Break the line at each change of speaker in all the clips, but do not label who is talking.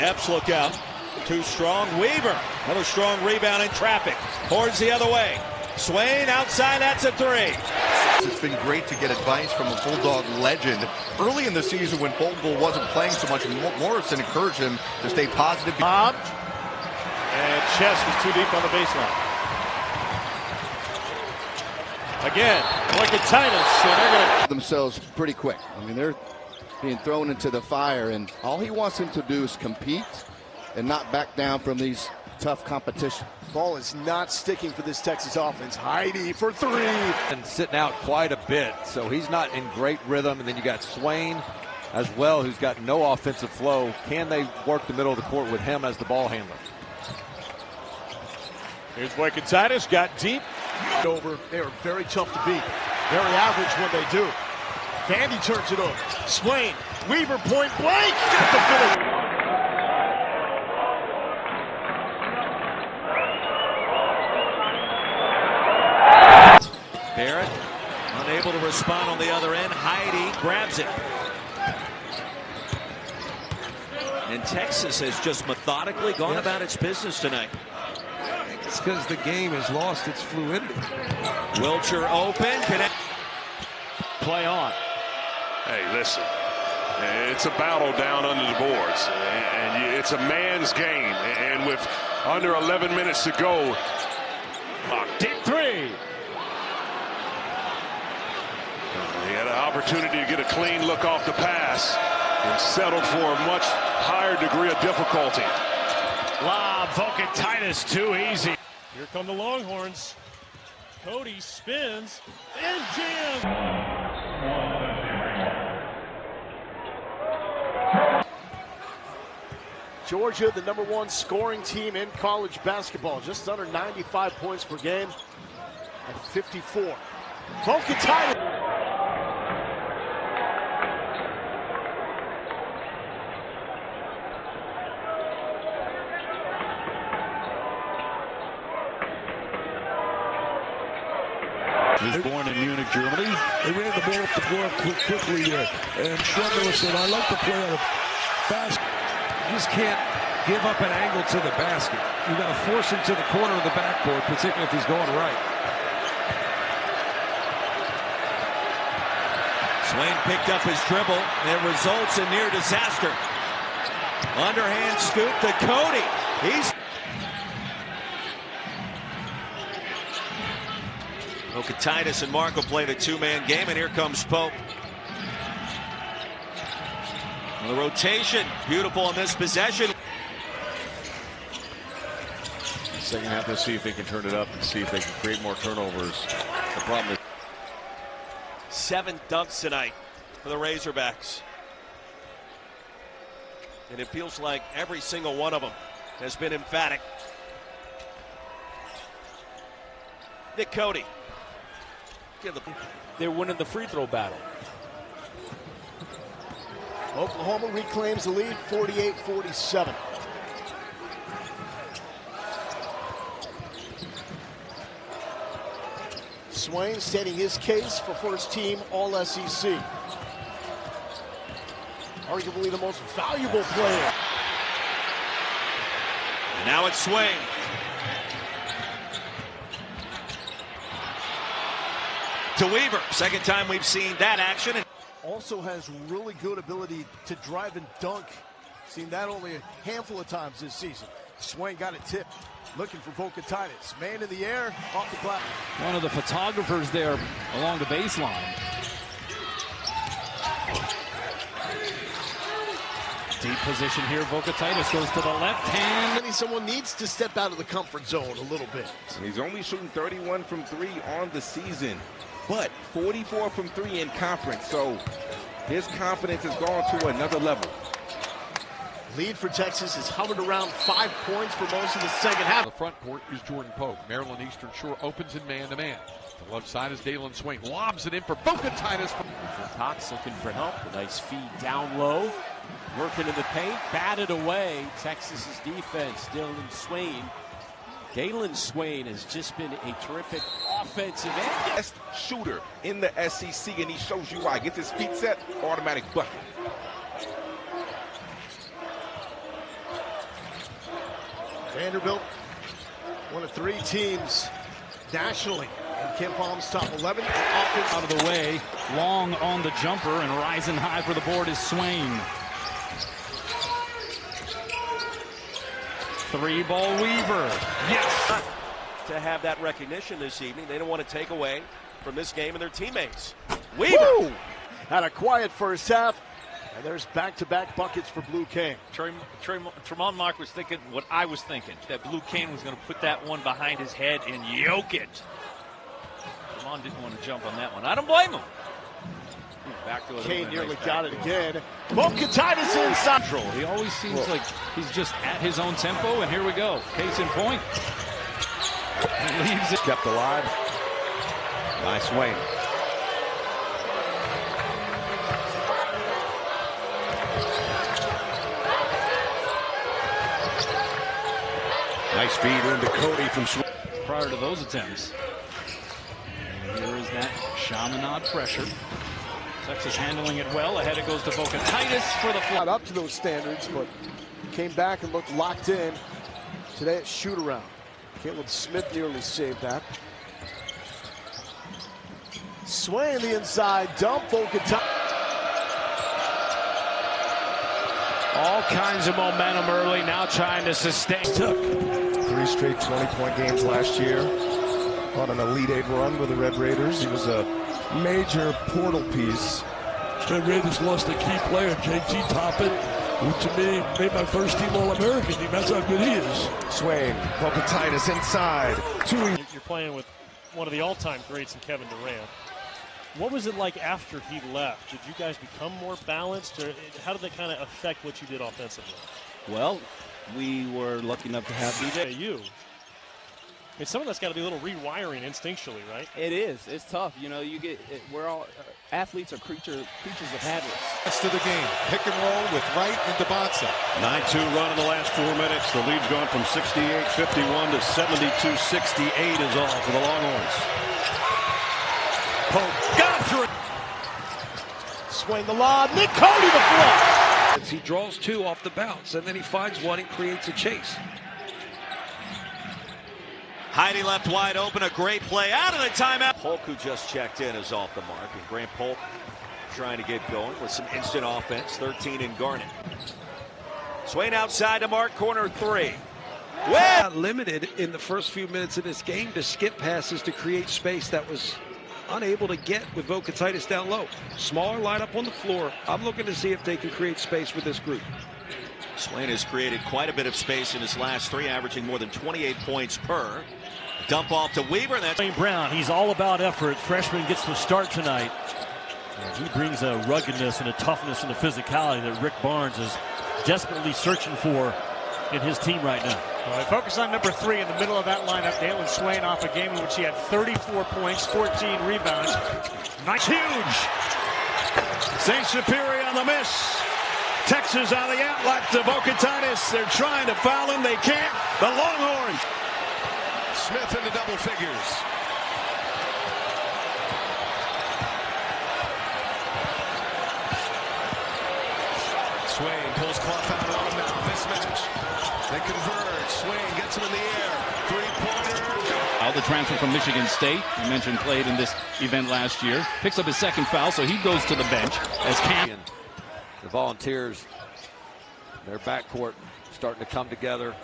Epps, look out. Too strong. Weaver. Another strong rebound in traffic. Horns the other way. Swain outside. That's a three.
It's been great to get advice from a Bulldog legend. Early in the season when Vogel wasn't playing so much, Morrison encouraged him to stay positive.
Bob. And Chess was too deep on the baseline. Again, like a Titus. So they're going to
themselves pretty quick. I mean, they're being thrown into the fire, and all he wants them to do is compete and not back down from these tough competition.
Ball is not sticking for this Texas offense. Heidi for three.
And sitting out quite a bit, so he's not in great rhythm. And then you got Swain as well, who's got no offensive flow. Can they work the middle of the court with him as the ball handler?
Here's Titus, got deep.
Over. They are very tough to beat. Very average when they do. Vandy turns it over. Swain, Weaver, point blank. Got the finish.
Barrett unable to respond on the other end. Heidi grabs it. And Texas has just methodically gone about its business tonight.
It's because the game has lost its fluidity.
Wilcher open.
Play on.
Hey, listen. It's a battle down under the boards. And it's a man's game. And with under 11 minutes to go.
Deep three.
He had an opportunity to get a clean look off the pass and settled for a much higher degree of difficulty.
Lob, Titus, too easy. Here come the Longhorns. Cody spins and jams.
Georgia, the #1 scoring team in college basketball. Just under 95 points per game at 54. Titus.
Was born in Munich, Germany.
They ran the ball up the floor quickly there. And Schroeder said, I like to play out of basket. You just can't give up an angle to the basket. You got to force him to the corner of the backboard, particularly if he's going right.
Swain picked up his dribble. It results in near disaster. Underhand scoop to Cody. He's Titus and Marco played a two-man game, and here comes Pope. The rotation, beautiful on this possession.
Second half, let's see if they can turn it up and see if they can create more turnovers. The problem is
7 dunks tonight for the Razorbacks. And it feels like every single one of them has been emphatic. Nick Cody.
they're winning the free throw battle.
Oklahoma reclaims the lead, 48-47. Swain stating his case for first team All-SEC. Arguably the most valuable player.
And now it's Swain. To Weaver. Second time we've seen that action.
Also has really good ability to drive and dunk. Seen that only a handful of times this season. Swain got it tipped. Looking for Titus. Man in the air, off the glass.
One of the photographers there along the baseline. Deep position here. Titus goes to the left hand.
Someone needs to step out of the comfort zone a little bit.
He's only shooting 31 from 3 on the season, but 44 from 3 in conference. So his confidence has gone to another level.
Lead for Texas has hovered around 5 points for most of the second half.
The front court is Jordan Pope. Maryland Eastern Shore opens in man-to-man. The left side is Dailyn Swain. Lobs it in for Titus.
Cox looking for help. A nice feed down low. Working in the paint. Batted away. Texas's defense. Dailyn Swain has just been a terrific offensive end.
Best shooter in the SEC, and he shows you why. Gets his feet set, automatic bucket.
Vanderbilt, one of 3 teams nationally in Ken Palm's top 11.
Out of the way, long on the jumper, and rising high for the board is Swain. 3-ball Weaver. Yes!
To have that recognition this evening, they don't want to take away from this game and their teammates. Weaver!
Woo! Had a quiet first half, and there's back-to-back buckets for Blue Cane.
Tremont Mark was thinking what I was thinking, that Blue Cane was going to put that one behind his head and yoke it. Tremont didn't want to jump on that one. I don't blame him. Back to it.
Kane nearly got it again. Vokatitis inside.
He always seems like he's just at his own tempo, and here we go. Case in point. He leaves it.
Kept alive by Swain.
Nice feed into Cody from Swain.
Prior to those attempts. And here is that Chaminade pressure. Texas handling it well. Ahead it goes to Vokatitis for the
not up to those standards, but came back and looked locked in. Today at shoot around. Caleb Smith nearly saved that. Swain the inside dump. Vokatitis.
All kinds of momentum early, now trying to sustain.
Took 3 straight 20-point games last year on an Elite 8 run with the Red Raiders. He was a major portal piece. Red Raiders lost a key player, JT Toppin, who to me made my first team All-American team. That's how good he is.
Swain, Vokatitis inside.
You're playing with one of the all-time greats in Kevin Durant. What was it like after he left? Did you guys become more balanced, or how did that kind of affect what you did offensively?
Well, we were lucky enough to have
DJ. I mean, some of that's got to be a little rewiring instinctually, right?
It is. It's tough. You know, we're all athletes are creatures of habits.
Rest of the game. Pick and roll with Wright into Bonsa.
9-2 run in the last 4 minutes. The lead's gone from 68-51 to 72-68 is all for the Longhorns. Pope got through.
Swain the lob. Nick Cody the flush.
He draws 2 off the bounce, and then he finds one and creates a chase.
Heidi left wide open, a great play out of the timeout. Polk, who just checked in, is off the mark, and Grant Polk trying to get going with some instant offense. 13 in Garnet. Swain outside to mark, corner 3.
Well, got limited in the first few minutes of this game to skip passes to create space that was unable to get with Vokatitis down low. Smaller lineup on the floor. I'm looking to see if they can create space with this group.
Swain has created quite a bit of space in his last 3, averaging more than 28 points per. Dump off to Weaver. That's
Wayne Brown. He's all about effort. Freshman gets the start tonight. And he brings a ruggedness and a toughness and a physicality that Rick Barnes is desperately searching for in his team right now.
All right, focus on number 3 in the middle of that lineup. Dailyn Swain off a game in which he had 34 points, 14 rebounds.
Nice, huge. St. Superior on the miss. Texas on the outlet to Vokatitis. They're trying to foul him. They can't. The Longhorns.
Smith into double figures. Swain pulls Clough out on the mismatch. They converge. Swain gets him in the air. 3-pointer.
The transfer from Michigan State, you mentioned, played in this event last year. Picks up his second foul, so he goes to the bench as Cam.
The Volunteers, their backcourt starting to come together.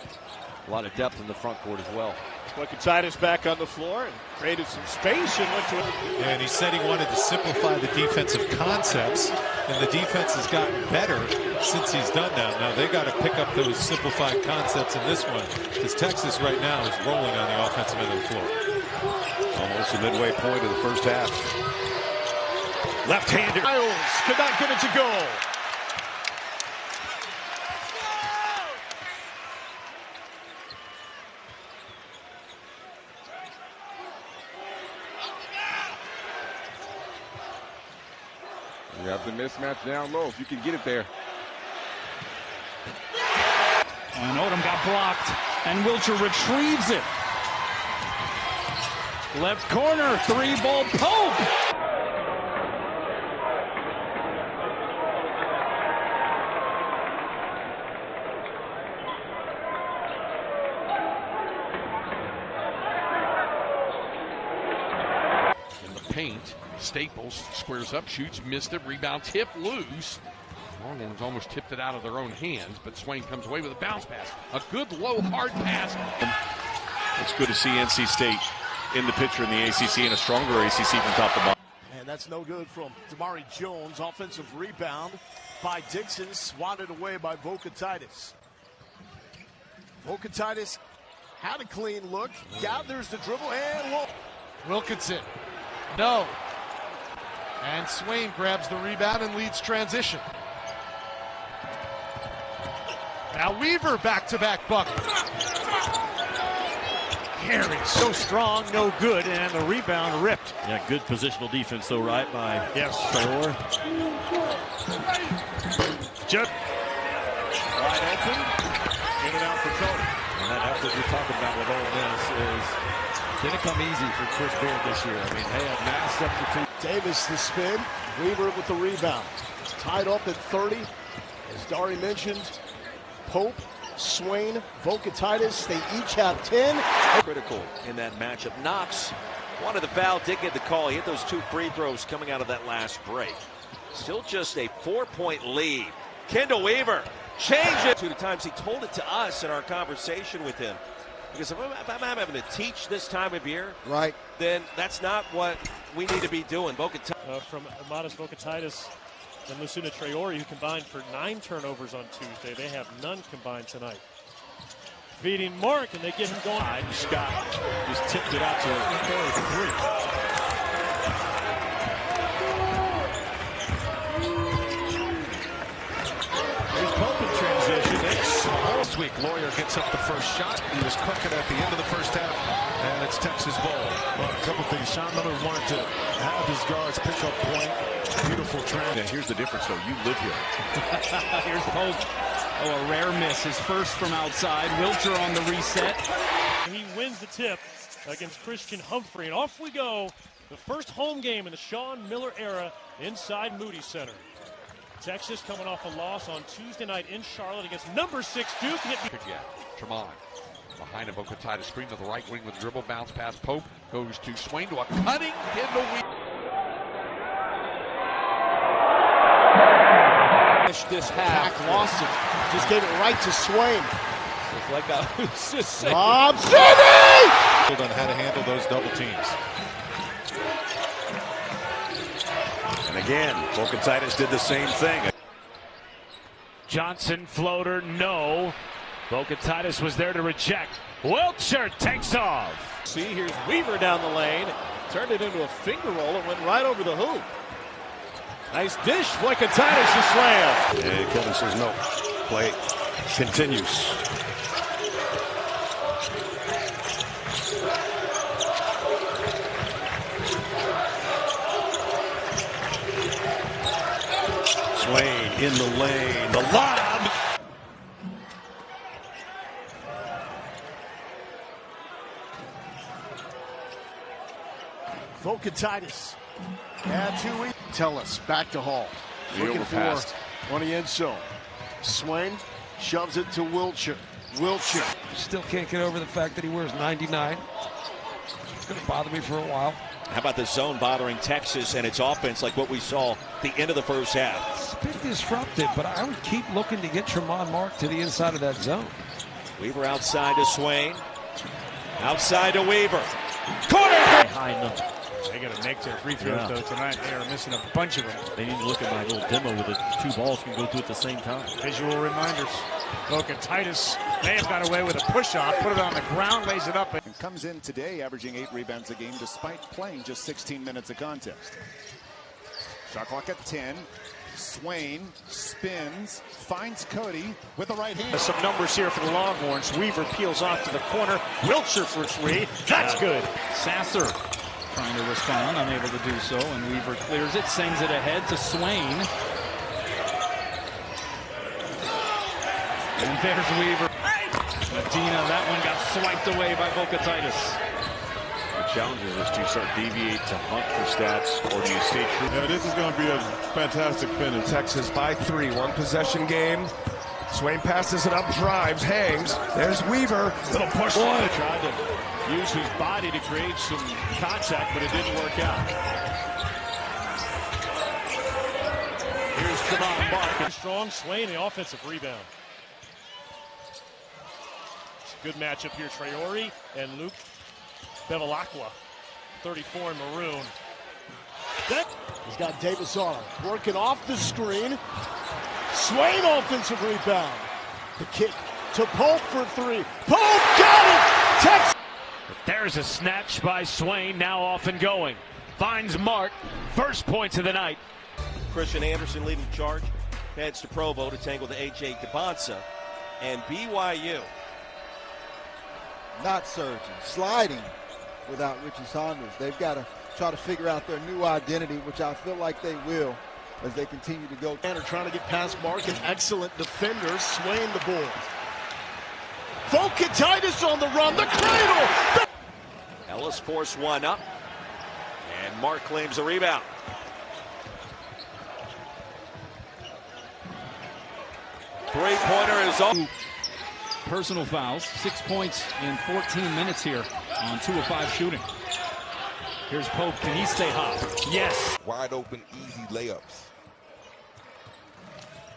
A lot of depth in the front court as well.
Vokatitis back on the floor and created some space and went to it.
And he said he wanted to simplify the defensive concepts, and the defense has gotten better since he's done that. Now they got to pick up those simplified concepts in this one, because Texas right now is rolling on the offensive end of the floor.
Almost the midway point of the first half.
Left-hander.
Miles could not get it to go.
You have the mismatch down low if you can get it there.
And Odom got blocked, and Wilcher retrieves it. Left corner, 3-ball Pope.
paint. Staples squares up, shoots, missed it, rebound, tip, loose. Longhorns almost tipped it out of their own hands, but Swain comes away with a bounce pass. A good, low, hard pass.
It's good to see NC State in the picture in the ACC and a stronger ACC from top to bottom.
And that's no good from Damari Jones. Offensive rebound by Dixon, swatted away by Vokatitis. Vokatitis had a clean look, gathers the dribble, and
Wilkinson, no. And Swain grabs the rebound and leads transition. Now Weaver back-to-back bucket.
Carry so strong, no good, and the rebound ripped.
Yeah, good positional defense, though, right, by Traore.
Wide open, in and out for Cody.
And that effort you're talking about with Ole Miss didn't come easy for Chris Beard this year. I mean, they had mass substitute.
Davis the spin, Weaver with the rebound. Tied up at 30, as Dari mentioned. Pope, Swain, Vokatitis, they each have 10.
Critical in that matchup. Knox wanted the foul, did get the call. He hit those 2 free throws coming out of that last break. Still just a 4-point lead. Kendall Weaver changed it 2 times. He told it to us in our conversation with him. Because if I'm having to teach this time of year,
right,
then that's not what we need to be doing.
From Amadas Vokatitis and Musuna Traore, who combined for 9 turnovers on Tuesday. They have none combined tonight. Feeding Mark, and they get him going.
Scott just tipped it out to Traore for 3.
Here's Pope in transition. This week, Lawyer gets up the first shot. He was cooking at the end of the first half, and it's Texas ball.
Well, a couple things. Sean Miller wanted to have his guards pick up point. Beautiful trend.
Yeah, here's the difference, though. You live here.
Here's Pope. Oh, a rare miss. His first from outside. Wilcher on the reset.
He wins the tip against Christian Humphrey, and off we go. The first home game in the Sean Miller era inside Moody Center. Texas coming off a loss on Tuesday night in Charlotte against number 6 Duke.
Tremont behind a Vokatitis screen to the right wing with dribble bounce pass. Pope goes to Swain to a cutting Kendall Weaver.
This half lost it. Just gave it right to Swain.
It's like I was just saying.
Lob City!
On how to handle those double teams.
And again, Vokatitis did the same thing.
Johnson floater, no. Vokatitis was there to reject. Wilcher takes off.
See, here's Weaver down the lane. Turned it into a finger roll. It went right over the hoop. Nice dish. Vokatitis to slam.
And Kevin says no. Play continues. Swain in the lane. The lob.
Vokatitis. Tell us, back to Hall. Looking for on the end zone. Swain shoves it to Wilcher.
Still can't get over the fact that he wears 99. It's going to bother me for a while.
How about the zone bothering Texas and its offense like what we saw at the end of the first half?
It's a bit disruptive, but I would keep looking to get Tremont Mark to the inside of that zone.
Weaver outside to Swain. Outside to Weaver. Corner!
Behind them.
They got to make their free throws, though, tonight. They are missing a bunch of them.
They need to look at my little demo with the 2 balls can go through at the same time.
Visual reminders. Vokatitis may have got away with a push-off, put it on the ground, lays it up.
And comes in today averaging 8 rebounds a game despite playing just 16 minutes of contest. Shot clock at 10. Swain spins, finds Cody with the right hand.
Some numbers here for the Longhorns. Weaver peels off to the corner. Wilcher for 3. That's good.
Sasser trying to respond, unable to do so, and Weaver clears it, sends it ahead to Swain. And there's Weaver. Medina, that one got swiped away by Vokatitis.
The challenge is to start deviate to hunt for stats, or do you stay true?
Yeah, this is going to be a fantastic finish.
Texas by 3, 1 possession game. Swain passes it up, drives, hangs. There's Weaver. Little push.
Boy, tried to use his body to create some contact, but it didn't work out. Here's Tremont Mark.
Strong. Swain, the offensive rebound. It's a good matchup here. Traore and Luke Bevilacqua, 34 in maroon.
He's got Davis on him, working off the screen. Swain offensive rebound. The kick to Pope for three. Pope got it! Texas.
There's a snatch by Swain, now off and going. Finds Mark, first points of the night.
Christian Anderson leading the charge. Heads to Provo to tangle to A.J. Debonsa. And BYU.
Not surging, sliding without Richie Saunders. They've got to try to figure out their new identity, which I feel like they will as they continue to go.
And are trying to get past Mark, an excellent defender. Swain the ball. Vokatitis on the run, the cradle.
Ellis forced one up, and Mark claims a rebound. Three-pointer is off.
Personal fouls, 6 points in 14 minutes here on 2 of 5 shooting. Here's Pope. Can he stay hot? Yes.
Wide open, easy layups.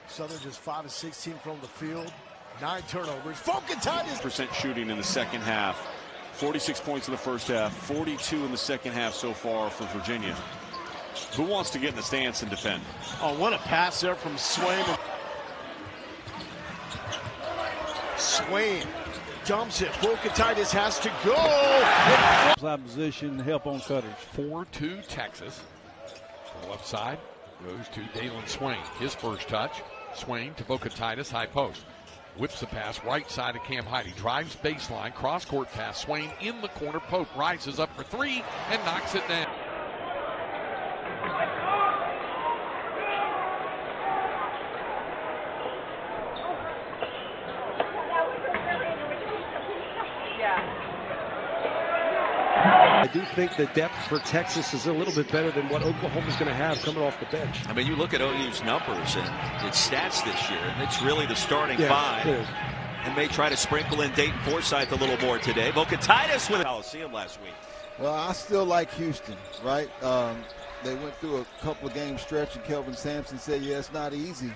Southern just 5 of 16 from the field. 9 turnovers. Vokatitis.
% shooting in the second half. 46 points in the first half. 42 in the second half so far for Virginia. Who wants to get in the stance and defend?
Oh, what a pass there from Swain. Swain dumps it. Vokatitis has to go.
Opposition help on cutters.
4-2 Texas. The left side goes to Dailyn Swain. His first touch. Swain to Vokatitis, high post. Whips the pass right side of Cam Heide. Drives baseline, cross court pass. Swain in the corner. Pope rises up for three and knocks it down.
I do think the depth for Texas is a little bit better than what Oklahoma's going to have coming off the bench.
I mean, you look at OU's numbers and its stats this year, and it's really the starting five. And may try to sprinkle in Dayton Forsyth a little more today. Vokatitis with Coliseum last week.
Well, I still like Houston, right? They went through a couple of game stretch, and Kelvin Sampson said, yeah, it's not easy.